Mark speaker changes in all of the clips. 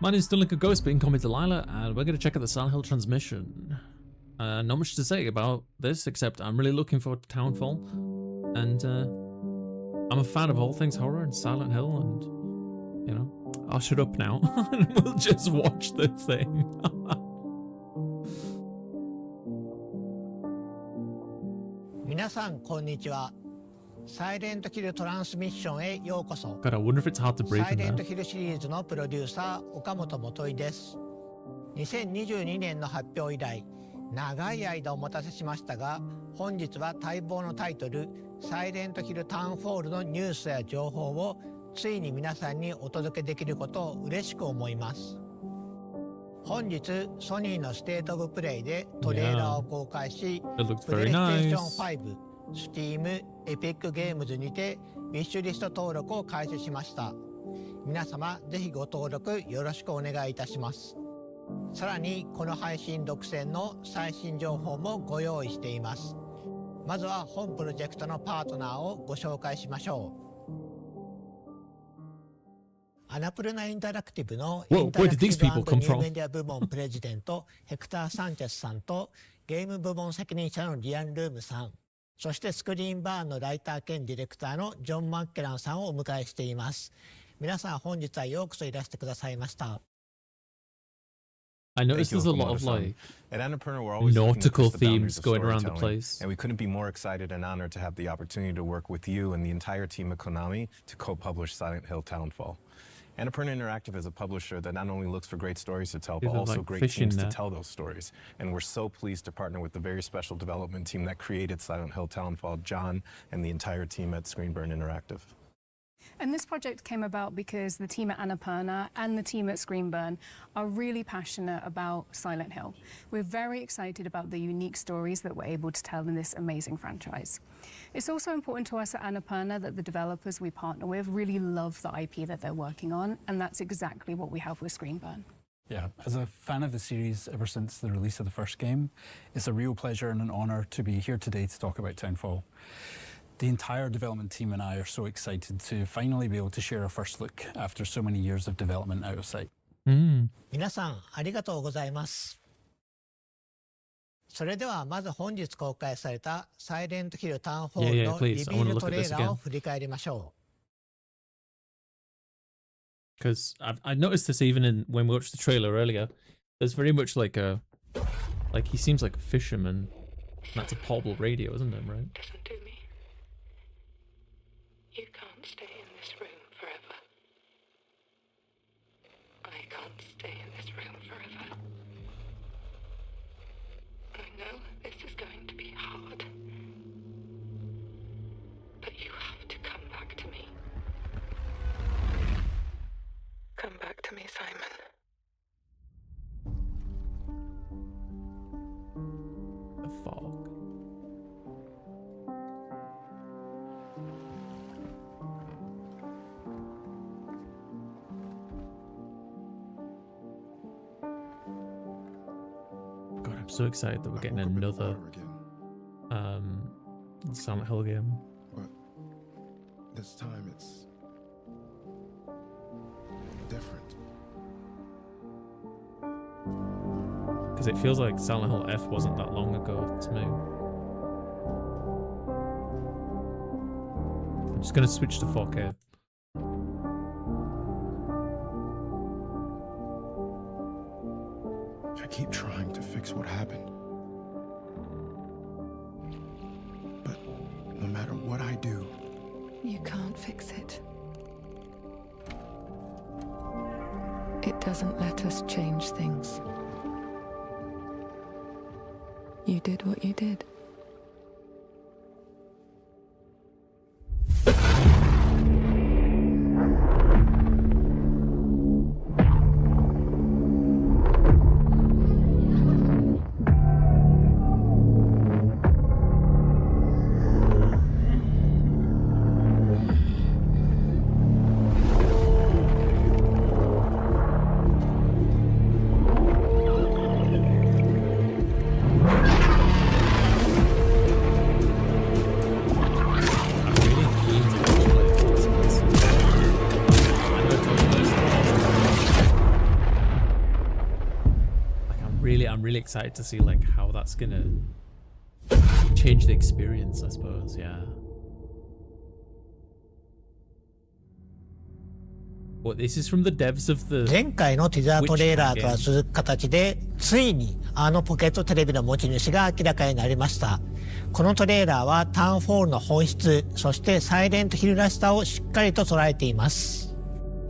Speaker 1: My name is DelinquentGhost, being called me Delilah, and we're going to check out the Silent Hill transmission. Not much to say about this, except I'm really looking forward to Townfall, and I'm a fan of all things horror and Silent Hill, and, you know, I'll shut up now, and we'll just watch the thing.
Speaker 2: 皆さんこんにちは。サイレントヒルトランスミッションへようこそ。
Speaker 1: God, I wonder if it's hard to breathe
Speaker 2: サイ
Speaker 1: in
Speaker 2: レント
Speaker 1: there.
Speaker 2: ヒルシリーズのプロデューサー岡本元井です。2022年の発表以来、長い間お待たせしましたが、本日は待望のタイトルサイレントヒルタウンフォールのニュースや情報をついに皆さんにお届けできることを嬉しく思います。本日ソニーのステートオブプレイでトレーラーを公開し、
Speaker 1: It looks
Speaker 2: プレイ
Speaker 1: very
Speaker 2: ステーシ
Speaker 1: nice.
Speaker 2: ョン5、Steam、エピックゲームズにてウィッシュリスト登録を開始しました。皆様ぜひご登録よろしくお願いいたします。さらにこの配信独占の最新情報もご用意しています。まずは本プロジェクトのパートナーをご紹介しましょう。アナプルナインタラクティブのインタラクティブ&ニューメディア部門プレジデントヘクター・サンチェスさんとゲーム部門責任者のリアン・ルームさん、そしてスクリーンバーンのライター兼ディレクターのジョン・マッケランさんをお迎えしています。皆さん本日はようこそいらしてくださいました。
Speaker 1: I noticed there's a lot of like
Speaker 3: At Annapurna, we're always
Speaker 1: nautical
Speaker 3: looking to push the boundaries
Speaker 1: themes
Speaker 3: of
Speaker 1: going around the
Speaker 3: storytelling,
Speaker 1: place.
Speaker 3: and we couldn't be more excited and honored to have the opportunity to work with you and the entire team at Konami to co-publish Silent Hill Townfall. Annapurna Interactive is a publisher that not only looks for great stories to tell, but
Speaker 1: Even
Speaker 3: also
Speaker 1: like
Speaker 3: great
Speaker 1: fishing
Speaker 3: teams to
Speaker 1: net.
Speaker 3: tell those stories. And we're so pleased to partner with the very special development team that created Silent Hill Townfall, John, and the entire team at Screenburn Interactive.
Speaker 4: And this project came about because the team at Annapurna and the team at Screenburn are really passionate about Silent Hill. We're very excited about the unique stories that we're able to tell in this amazing franchise. It's also important to us at Annapurna that the developers we partner with really love the IP that they're working on, and that's exactly what we have with Screenburn.
Speaker 5: Yeah, as a fan of the series ever since the release of the first game, it's a real pleasure and an honour to be here today to talk about Townfall. The entire development team and I are so excited to finally be able to share a first look after so many years of development out of sight.
Speaker 2: 皆さんありがとうございます。それではまず本日公開されたサイレントヒルタウンフォールのリビールトレーラーを振り返りましょ
Speaker 1: う。Because I noticed this even when we watched the trailer earlier. There's very much like he seems like a fisherman. That's a portable radio, isn't it, right?
Speaker 6: Listen to me. You can't stay in this room forever. I can't stay in this room forever. I know this is going to be hard. But you have to come back to me. Come back to me, Simon.
Speaker 1: The fog. God, I'm so excited that we're getting another Silent Hill game.
Speaker 7: But this time it's different.
Speaker 1: Because it feels like Silent Hill F wasn't that long ago to me. I'm just gonna switch to 4K.
Speaker 7: I keep trying to fix what happened. But no matter what I do,
Speaker 8: you can't fix it. It doesn't let us change things. You did what you did.
Speaker 1: I'm really excited to see like how that's gonna change the experience, I suppose. Yeah. What, this is from the devs of the
Speaker 2: 前回のティザートレーラーとは続く形でついにあのポケットテレビの持ち主が明らかになりました。このトレーラーはタウンフォールの本質、そしてサイレントヒルらしさをしっかりと捉えています。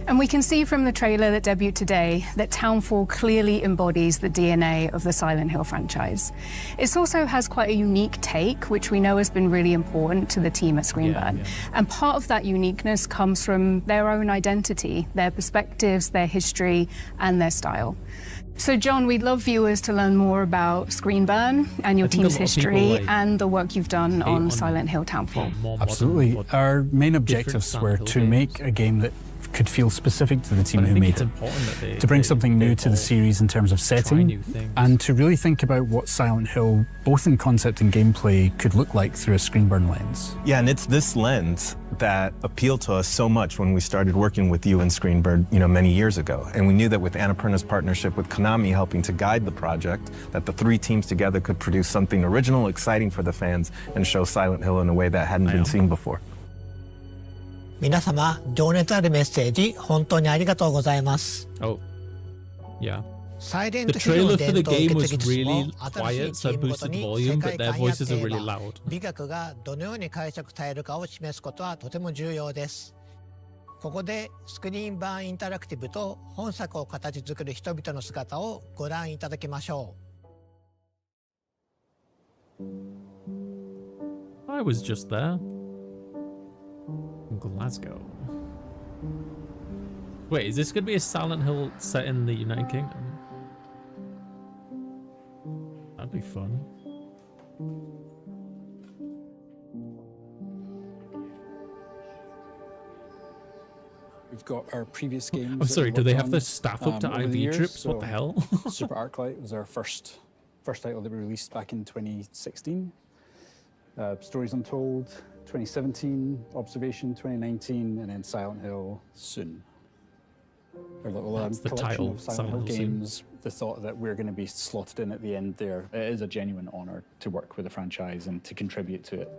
Speaker 4: And we can see from the trailer that debuted today that Townfall clearly embodies the DNA of the Silent Hill franchise. It also has quite a unique take, which we know has been really important to the team at Screenburn. And part of that uniqueness comes from their own identity, their perspectives, their history, and their style. So, John, we'd love viewers to learn more about Screenburn and your team's history and the work you've done on Silent Hill Townfall.
Speaker 5: Absolutely. Our main objectives were to make a game that could feel specific to the team who made it, to bring something new to the series in terms of setting, and to really think about what Silent Hill, both in concept and gameplay, could look like through a Screenburn lens.
Speaker 3: Yeah, and it's this lens that appealed to us so much when we started working with you in Screenburn, many years ago. And we knew that with Annapurna's partnership with Konami helping to guide the project, that the three teams together could produce something original, exciting for the fans, and show Silent Hill in a way that hadn't been seen before.
Speaker 2: 皆様、情熱あるメッセージ、本当にありがとうございます。
Speaker 1: Oh, yeah.
Speaker 2: サイレントヒルの伝統を受け継ぎつつも、新しいチームごとに世界観やテーマ、美学がどのように解釈されるかを示すことはとても重要です。ここでスクリーン版インタラクティブと本作を形作る人々の姿をご覧いただきましょ
Speaker 1: う。I was just there. Glasgow. Wait, is this going to be a Silent Hill set in the United Kingdom? That'd be fun.
Speaker 5: We've got our previous games.
Speaker 1: I'm sorry, do they have the staff up to IV trips?
Speaker 5: So
Speaker 1: what the hell?
Speaker 5: Super Arclight was our first title that we released back in 2016. Stories Untold 2017, Observation 2019, and then Silent Hill soon. Our little
Speaker 1: the
Speaker 5: collection
Speaker 1: title,
Speaker 5: of Silent Hill games. The thought that we're going to be slotted in at the end there. It is a genuine honour to work with the franchise and to contribute to it.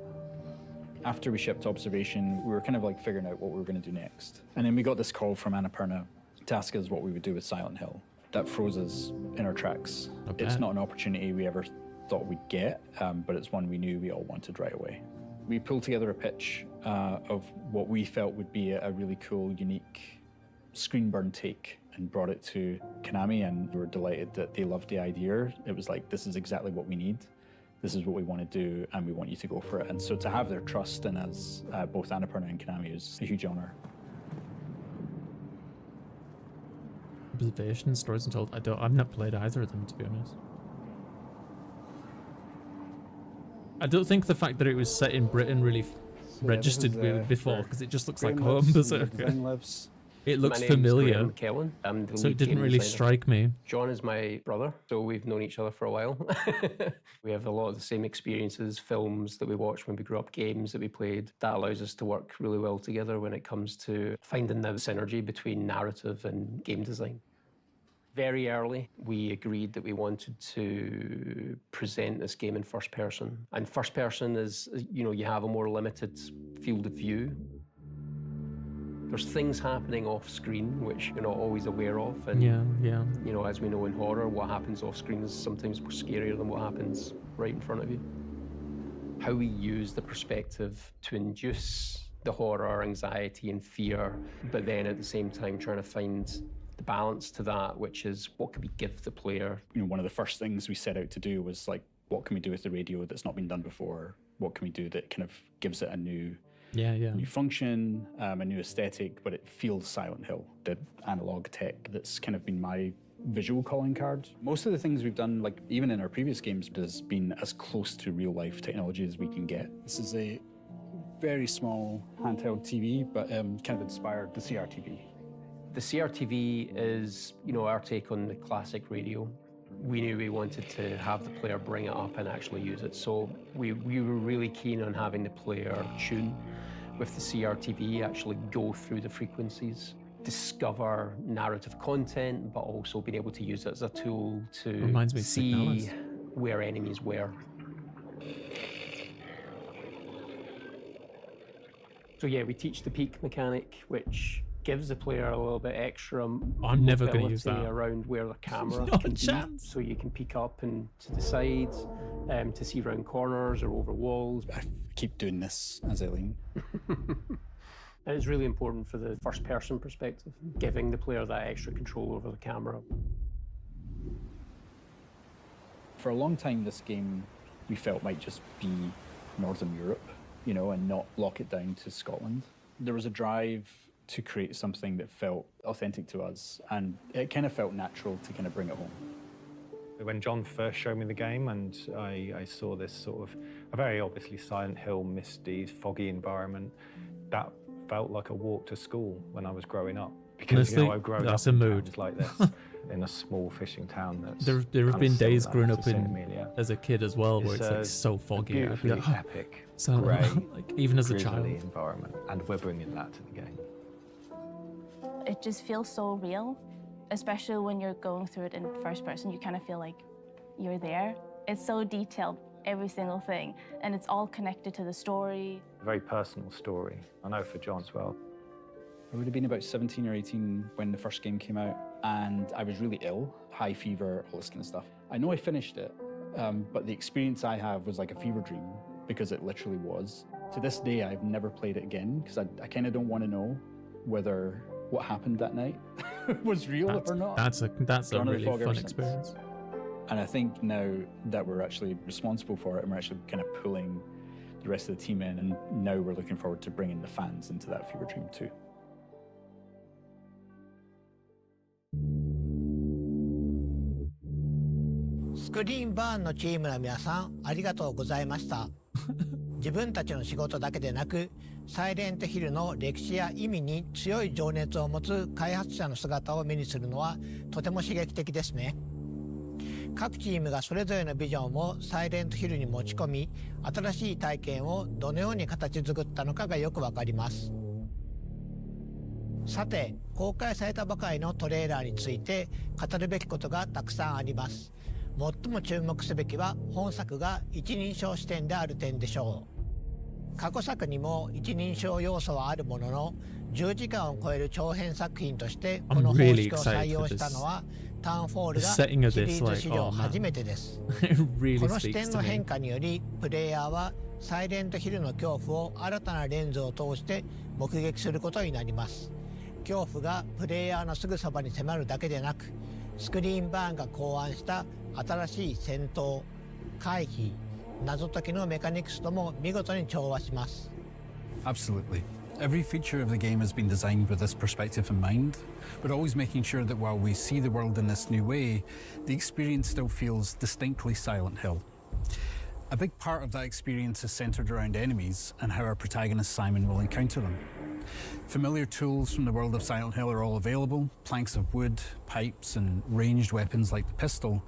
Speaker 5: After we shipped Observation, we were kind of like figuring out what we were going to do next. And then we got this call from Annapurna to ask us what we would do with Silent Hill. That froze us in our tracks.
Speaker 1: Okay.
Speaker 5: It's not an opportunity we ever thought we'd get, but it's one we knew we all wanted right away. We pulled together a pitch of what we felt would be a really cool, unique Screenburn take and brought it to Konami, and we were delighted that they loved the idea. It was like, this is exactly what we need. This is what we want to do, and we want you to go for it. And so to have their trust in us, both Annapurna and Konami, is a huge honor.
Speaker 1: Observation, Stories Untold. I've not played either of them, to be honest. I don't think the fact that it was set in Britain really registered with me before, because it just looks like home, doesn't it? It looks familiar,
Speaker 9: McKellen. I'm the
Speaker 1: so
Speaker 9: lead
Speaker 1: it didn't
Speaker 9: game
Speaker 1: really
Speaker 9: designer.
Speaker 1: strike me.
Speaker 9: John is my brother, so we've known each other for a while. We have a lot of the same experiences, films that we watched when we grew up, games that we played. That allows us to work really well together when it comes to finding the synergy between narrative and game design. Very early, we agreed that we wanted to present this game in first person. And first person is, you have a more limited field of view. There's things happening off screen which you're not always aware of. And, as we know in horror, what happens off screen is sometimes more scarier than what happens right in front of you. How we use the perspective to induce the horror, anxiety, and fear, but then at the same time trying to find the balance to that, which is what can we give the player?
Speaker 5: One of the first things we set out to do was like, what can we do with the radio that's not been done before? What can we do that kind of gives it a new function, a new aesthetic, but it feels Silent Hill, the analog tech that's kind of been my visual calling card. Most of the things we've done, like even in our previous games, has been as close to real life technology as we can get. This is a very small handheld TV, but kind of inspired the CRTV.
Speaker 9: The CRTV is, our take on the classic radio. We knew we wanted to have the player bring it up and actually use it. So we were really keen on having the player tune with the CRTV, actually go through the frequencies. discover narrative content, but also being able to use it as a tool to
Speaker 1: Reminds me of
Speaker 9: see
Speaker 1: Signalis.
Speaker 9: where enemies were. So yeah, we teach the peek mechanic, which gives the player a little bit extra
Speaker 1: I'm never going to use
Speaker 9: mobility
Speaker 1: that.
Speaker 9: around where the camera
Speaker 1: Not
Speaker 9: can
Speaker 1: a
Speaker 9: be.
Speaker 1: chance.
Speaker 9: So you can peek up and to the sides, to see round corners or over walls.
Speaker 5: I keep doing this as I lean.
Speaker 9: And it's really important for the first-person perspective, giving the player that extra control over the camera.
Speaker 5: For a long time, this game we felt might just be Northern Europe, you know, and not lock it down to Scotland. There was a drive to create something that felt authentic to us, and it kind of felt natural to kind of bring it home.
Speaker 10: When John first showed me the game and I saw this sort of a very obviously Silent Hill, misty, foggy environment, that felt like a walk to school when I was growing up. Because,
Speaker 1: Honestly,
Speaker 10: I've grown
Speaker 1: that's
Speaker 10: up
Speaker 1: a
Speaker 10: in
Speaker 1: mood.
Speaker 10: towns like this, in a small fishing town that's
Speaker 1: There have
Speaker 10: kind
Speaker 1: been
Speaker 10: of
Speaker 1: days
Speaker 10: similar
Speaker 1: growing
Speaker 10: to
Speaker 1: up
Speaker 10: St.
Speaker 1: in
Speaker 10: Amelia.
Speaker 1: as a kid as well where it's like so foggy. I'd be
Speaker 10: Beautifully
Speaker 1: like,
Speaker 10: epic,
Speaker 1: so
Speaker 10: grey,
Speaker 1: like even as a
Speaker 10: grizzly
Speaker 1: child.
Speaker 10: environment, and we're bringing that to the game.
Speaker 11: It just feels so real, especially when you're going through it in first person. You kind of feel like you're there. It's so detailed, every single thing, and it's all connected to the story.
Speaker 10: A very personal story. I know for John as well.
Speaker 5: I would have been about 17 or 18 when the first game came out, and I was really ill, high fever, all this kind of stuff. I know I finished it, but the experience I have was like a fever dream, because it literally was. To this day, I've never played it again, because I kind of don't want to know whether what happened that night was real or not.
Speaker 1: That's a
Speaker 5: Gone to the
Speaker 1: really
Speaker 5: fog ever
Speaker 1: fun
Speaker 5: since.
Speaker 1: experience.
Speaker 5: And I think now that we're actually responsible for it, and we're actually kind of pulling the rest of the team in, and now we're looking forward to bringing the fans into that fever dream too.
Speaker 2: スクリーンバーンのチームの皆さんありがとうございました自分たちの仕事だけでなくサイレントヒルの歴史や意味に強い情熱を持つ開発者の姿を目にするのはとても刺激的ですね各チームがそれぞれのビジョンをサイレントヒルに持ち込み新しい体験をどのように形作ったのかがよくわかりますさて公開されたばかりのトレーラーについて語るべきことがたくさんあります最も注目すべきは本作が一人称視点である点でしょう過去作にも一人称要素はあるものの10時間を超える長編作品としてこの方式を採用したのはタウンフォールがシリーズ史上初めてですこの視点の変化によりプレイヤーはサイレントヒルの恐怖を新たなレンズを通して目撃することになります恐怖がプレイヤーのすぐそばに迫るだけでなくスクリーンバーンが考案した新しい戦闘、回避、謎解きのメカニクスとも見事に調和します。
Speaker 5: Absolutely. Every feature of the game has been designed with this perspective in mind, but always making sure that while we see the world in this new way, the experience still feels distinctly Silent Hill. A big part of that experience is centered around enemies and how our protagonist Simon will encounter them. Familiar tools from the world of Silent Hill are all available, planks of wood, pipes, and ranged weapons like the pistol,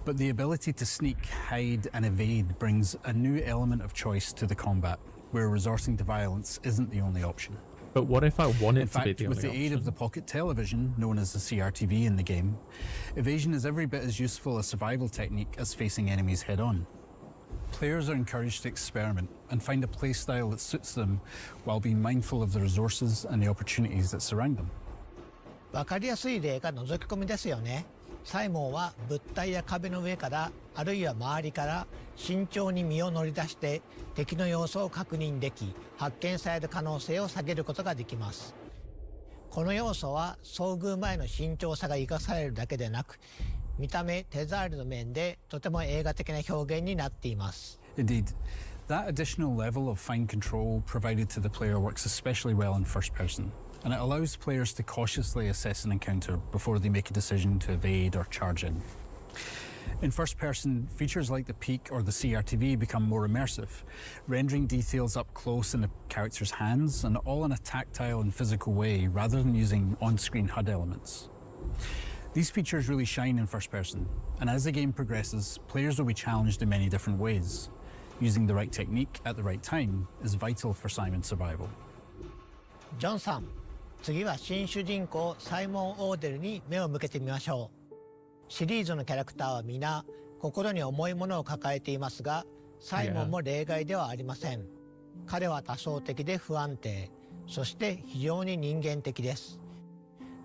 Speaker 5: but the ability to sneak, hide, and evade brings a new element of choice to the combat, where resorting to violence isn't the only option.
Speaker 1: But what if I want it
Speaker 5: In
Speaker 1: to be
Speaker 5: fact,
Speaker 1: the
Speaker 5: with
Speaker 1: only
Speaker 5: the aid
Speaker 1: option?
Speaker 5: of the pocket television, known as the CRTV in the game, evasion is every bit as useful a survival technique as facing enemies head-on. Players are encouraged to experiment and find a playstyle that suits them while being mindful of the resources and the opportunities that surround them.
Speaker 2: わかりやすい例が覗き込みですよね。サイモンは物体や壁の上からあるいは周りから慎重に身を乗り出して敵の様子を確認でき発見される可能性を下げることができます。この要素は遭遇前の慎重さが生かされるだけでなく見た目、手触りの面でとても映画的な表現になっています。
Speaker 5: Indeed, that additional level of fine control provided to the player works especially well in first person, and it allows players to cautiously assess an encounter before they make a decision to evade or charge in. In first person, features like the peek or the CRTV become more immersive, rendering details up close in the character's hands and all in a tactile and physical way rather than using on-screen HUD elements. These features really shine in first person, and as the game progresses, players will be challenged in many different ways. Using the right technique at the right time is vital for Simon's survival.
Speaker 2: ジョンさん、次は新主人公サイモン・オーデルに目を向けてみましょう。シリーズのキャラクターは皆心に重いものを抱えていますが、サイモンも例外ではありません。彼は多層的で不安定、そして非常に人間的です。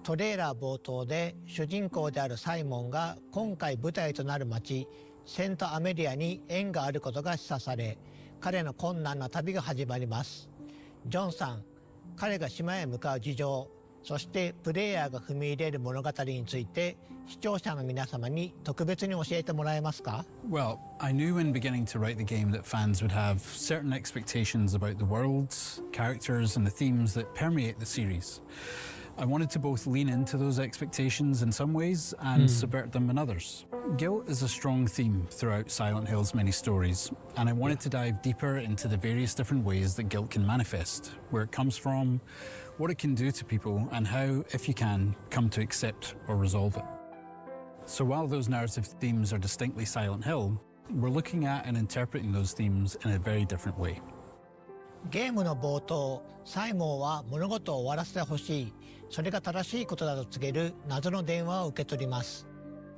Speaker 2: トレーラー冒頭で主人公であるサイモンが今回舞台となる町セントアメリアに縁があることが示唆され、彼の困難な旅が始まります。ジョンさん、彼が島へ向かう事情、そしてプレイヤーが踏み入れる物語について視聴者の皆様に特別に教えてもらえますか？
Speaker 5: Well, I knew when beginning to write the game that fans would have certain expectations about the worlds, characters, and the themes that permeate the series. I wanted to both lean into those expectations in some ways and subvert them in others. Guilt is a strong theme throughout Silent Hill's many stories, and I wanted to dive deeper into the various different ways that guilt can manifest, where it comes from, what it can do to people, and how, if you can, come to accept or resolve it. So while those narrative themes are distinctly Silent Hill, we're looking at and interpreting those themes in a very different way.
Speaker 2: ゲームの冒頭、サイモンは物事を終わらせてほしい、それが正しいことだと告げる謎の電話を受け取ります。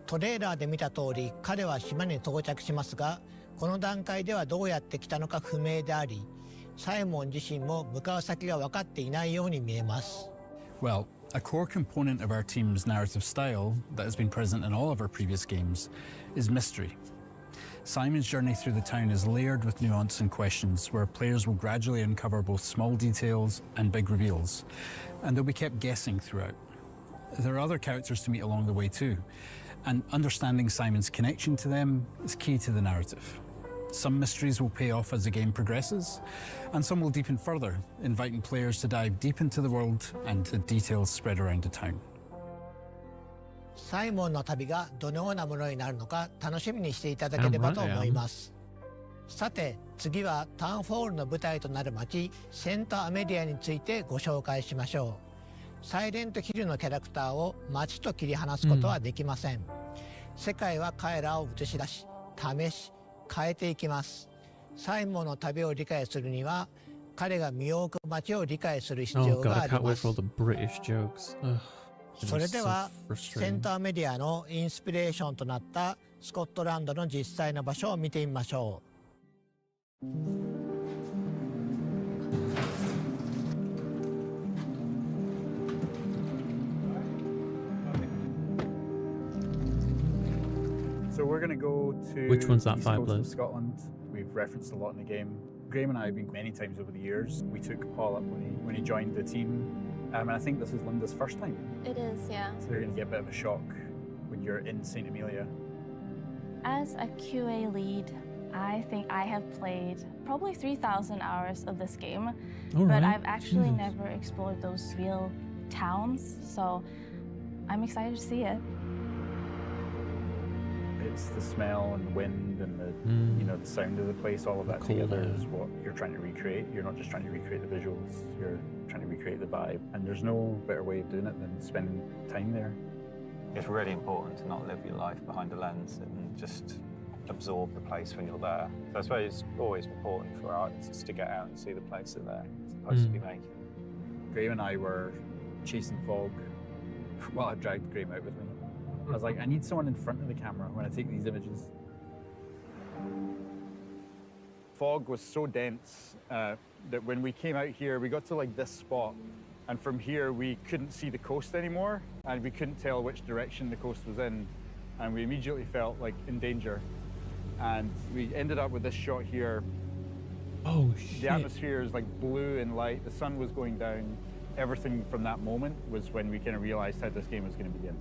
Speaker 2: トレーラーで見た通り、彼は島に到着しますが、この段階ではどうやって来たのか不明であり、サイモン自身も向かう先が分かっていないように見えます。
Speaker 5: Well, a core component of our team's narrative style that has been present in all of our previous games is mystery. Simon's journey through the town is layered with nuance and questions where players will gradually uncover both small details and big reveals, and they'll be kept guessing throughout. There are other characters to meet along the way too, and understanding Simon's connection to them is key to the narrative. Some mysteries will pay off as the game progresses, and some will deepen further, inviting players to dive deep into the world and the details spread around the town.
Speaker 2: サイモンの旅がどのようなものになるのか楽しみにしていただければと思います。さて次はタウンフォールの舞台となる街セントアメリアについてご紹介しましょう。サイレントヒルのキャラクターを街と切り離すことはできません。世界は彼らを映し出し、試し、変えていきます。サイモンの旅を理解するには彼が身を置く街を理解する必要があります。それではセントアメリアのインスピレーションとなったスコットランドの実際の場所を見てみましょう。
Speaker 5: So we're going to go to
Speaker 1: Which one's that
Speaker 5: the east coast
Speaker 1: fireplace?
Speaker 5: of Scotland. We've referenced a lot in the game. Graham and I have been many times over the years. We took Paul up when he joined the team. And I think this is Linda's first time.
Speaker 11: It is, yeah.
Speaker 5: So you're going to get a bit of a shock when you're in St. Amelia.
Speaker 11: As a QA lead, I think I have played probably 3,000 hours of this game, but I've actually never explored those real towns, so I'm excited to see it.
Speaker 5: It's the smell and the wind and the the sound of the place, all of that together is what you're trying to recreate. You're not just trying to recreate the visuals, you're trying to recreate the vibe. And there's no better way of doing it than spending time there.
Speaker 10: It's really important to not live your life behind a lens and just absorb the place when you're there. So I suppose it's always important for artists to get out and see the place that they're supposed to be making.
Speaker 5: Graham and I were chasing fog while I dragged Graham out with me. I was like, I need someone in front of the camera when I take these images. Fog was so dense that when we came out here, we got to like this spot, and from here we couldn't see the coast anymore, and we couldn't tell which direction the coast was in, and we immediately felt like in danger. And we ended up with this shot here.
Speaker 1: Oh shit.
Speaker 5: The atmosphere is like blue and light, the sun was going down. Everything from that moment was when we kind of realized how this game was going to begin.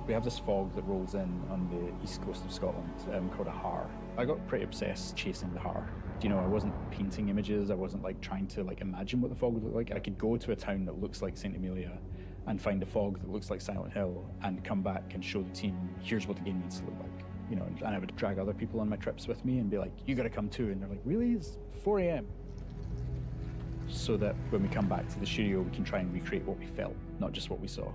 Speaker 5: We have this fog that rolls in on the east coast of Scotland called a har. I got pretty obsessed chasing the har. You know, I wasn't painting images, I wasn't like trying to like imagine what the fog would look like. I could go to a town that looks like St. Amelia and find a fog that looks like Silent Hill and come back and show the team, here's what the game needs to look like. You know, and I would drag other people on my trips with me and be like, you gotta come too. And they're like, really? It's 4 a.m. So that when we come back to the studio, we can try and recreate what we felt, not just what we saw.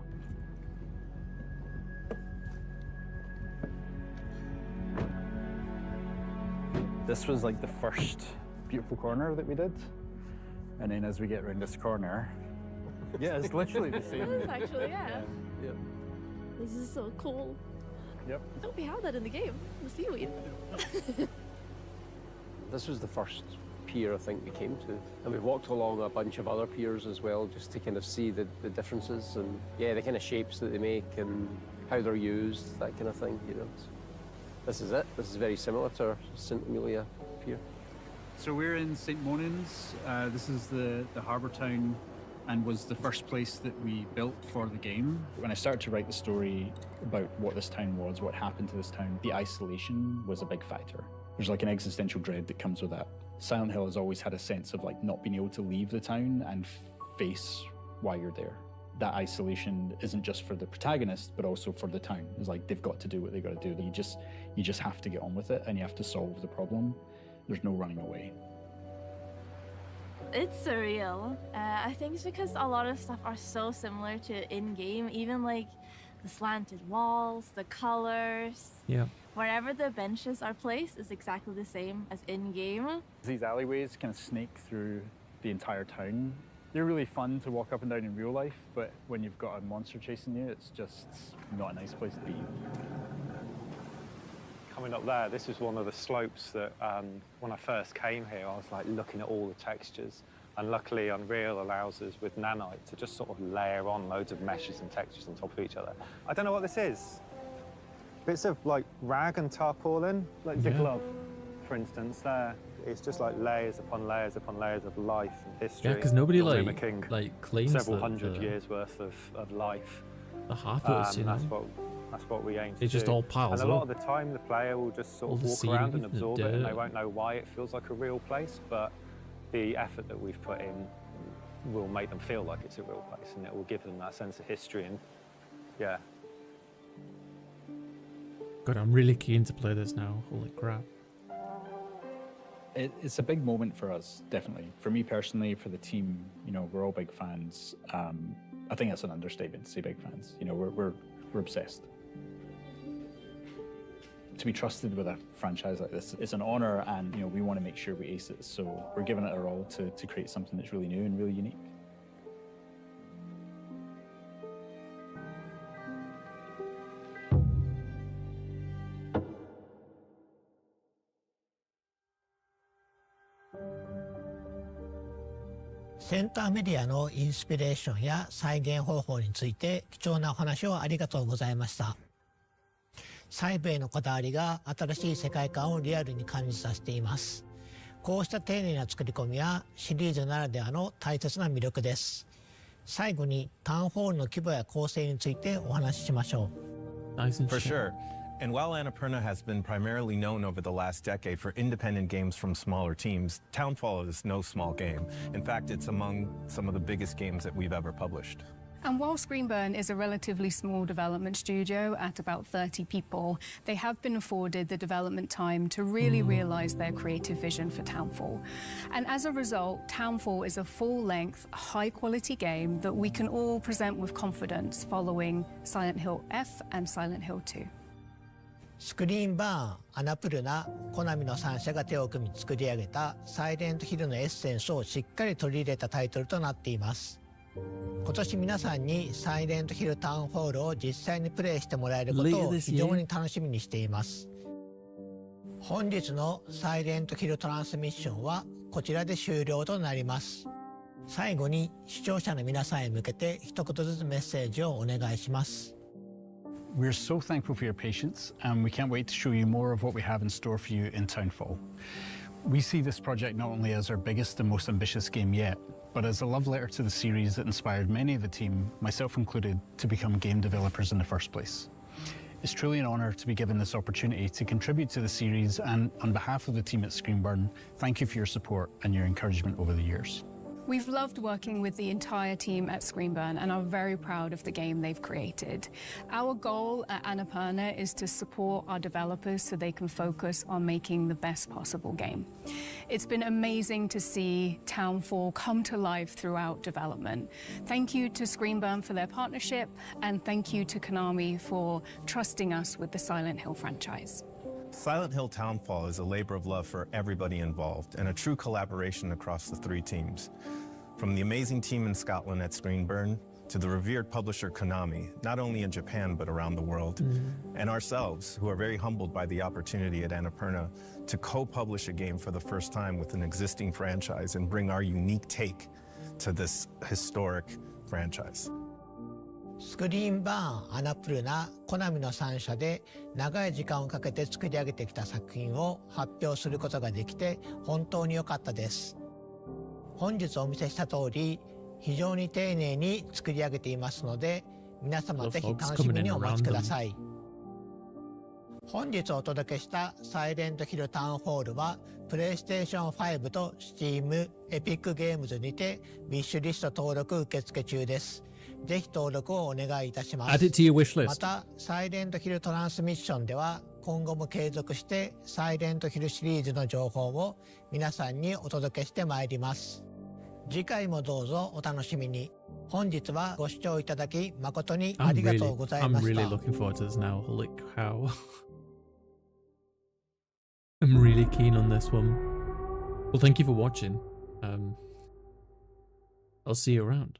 Speaker 5: This was like the first beautiful corner that we did. And then as we get around this corner, yeah, it's literally the same.
Speaker 12: It is actually, yeah.
Speaker 5: Yeah.
Speaker 12: This is so cool.
Speaker 5: Yep.
Speaker 12: I hope we have that in the game, the seaweed.
Speaker 9: This was the first pier I think we came to. And we walked along a bunch of other piers as well, just to kind of see the differences and, yeah, the kind of shapes that they make and how they're used, that kind of thing, you know. This is it. This is very similar to our St. Amelia pier.
Speaker 5: So we're in St. Monans. This is the harbour town and was the first place that we built for the game. When I started to write the story about what this town was, what happened to this town, the isolation was a big factor. There's like an existential dread that comes with that. Silent Hill has always had a sense of like not being able to leave the town and face why you're there. That isolation isn't just for the protagonist, but also for the town. It's like they've got to do what they got to do. You just have to get on with it and you have to solve the problem. There's no running away.
Speaker 11: It's surreal. I think it's because a lot of stuff are so similar to in-game, even like the slanted walls, the colors.
Speaker 1: Yeah.
Speaker 11: Wherever the benches are placed is exactly the same as in-game.
Speaker 5: These alleyways kind of snake through the entire town. They're really fun to walk up and down in real life, but when you've got a monster chasing you, it's just not a nice place to be.
Speaker 10: Coming up there, this is one of the slopes that when I first came here, I was like looking at all the textures. And luckily Unreal allows us with Nanite to just sort of layer on loads of meshes and textures on top of each other. I don't know what this is. Bits of like rag and tarpaulin, like the glove, for instance, there. It's just like layers upon layers upon layers of life and history.
Speaker 1: Yeah, because nobody
Speaker 10: mimicking
Speaker 1: like claims
Speaker 10: several
Speaker 1: that,
Speaker 10: hundred years worth of life.
Speaker 1: The half-wits, you know.
Speaker 10: That's what we aim to do.
Speaker 1: It just all piles
Speaker 10: And a lot
Speaker 1: up.
Speaker 10: of the time, the player will just sort of walk around and absorb it, and they won't know why it feels like a real place. But the effort that we've put in will make them feel like it's a real place, and it will give them that sense of history. And yeah.
Speaker 1: God, I'm really keen to play this now. Holy crap.
Speaker 5: It's a big moment for us, definitely. For me personally, for the team, you know, we're all big fans. I think that's an understatement to say big fans. You know, we're obsessed. To be trusted with a franchise like this, it's an honor, and you know, we want to make sure we ace it. So we're giving it our all to create something that's really new and really unique.
Speaker 2: センターメディアのインスピレーションや再現方法について貴重なお話をありがとうございました。細部へのこだわりが新しい世界観をリアルに感じさせています。こうした丁寧な作り込みはシリーズならではの大切な魅力です。最後にタウンホールの規模や構成についてお話ししましょう。
Speaker 3: For sure. And while Annapurna has been primarily known over the last decade for independent games from smaller teams, Townfall is no small game. In fact, it's among some of the biggest games that we've ever published.
Speaker 4: And while Screenburn is a relatively small development studio at about 30 people, they have been afforded the development time to really realise their creative vision for Townfall. And as a result, Townfall is a full-length, high-quality game that we can all present with confidence following Silent Hill F and Silent Hill 2.
Speaker 2: スクリーンバーン、アナプルナ、コナミの3社が手を組み作り上げたサイレントヒルのエッセンスをしっかり取り入れたタイトルとなっています。今年皆さんにサイレントヒルタウンホールを実際にプレイしてもらえることを非常に楽しみにしています。本日のサイレントヒルトランスミッションはこちらで終了となります。最後に視聴者の皆さんへ向けて一言ずつメッセージをお願いします。
Speaker 5: We're so thankful for your patience, and we can't wait to show you more of what we have in store for you in Townfall. We see this project not only as our biggest and most ambitious game yet, but as a love letter to the series that inspired many of the team, myself included, to become game developers in the first place. It's truly an honour to be given this opportunity to contribute to the series, and on behalf of the team at Screenburn, thank you for your support and your encouragement over the years.
Speaker 4: We've loved working with the entire team at Screenburn and are very proud of the game they've created. Our goal at Annapurna is to support our developers so they can focus on making the best possible game. It's been amazing to see Townfall come to life throughout development. Thank you to Screenburn for their partnership, and thank you to Konami for trusting us with the Silent Hill franchise.
Speaker 3: Silent Hill Townfall is a labor of love for everybody involved and a true collaboration across the three teams. From the amazing team in Scotland at Screenburn to the revered publisher Konami, not only in Japan but around the world, and ourselves, who are very humbled by the opportunity at Annapurna to co-publish a game for the first time with an existing franchise and bring our unique take to this historic franchise.
Speaker 2: スクリーンバーン、アナプルナ、コナミの3社で長い時間をかけて作り上げてきた作品を発表することができて本当に良かったです。本日お見せした通り、非常に丁寧に作り上げていますので、皆様ぜひ楽しみにお待ちください。本日お届けしたサイレントヒルタウンホールは、プレイステーション5と Steam、エピックゲームズにてウィッシュリスト登録受付中です。ぜひ登録をお願いいたします。
Speaker 1: Add it to your wish list.
Speaker 2: また、サイレントヒルトランスミッションでは、今後も継続してサイレントヒルシリーズの情報を皆さんにお届けしてまいります。次回もどうぞお楽しみに。本日はご視聴いただき誠にありがとうございました。
Speaker 1: I'm really looking forward to this now. Like how I'm really keen on this one. Well, thank you for watching. I'll see you around.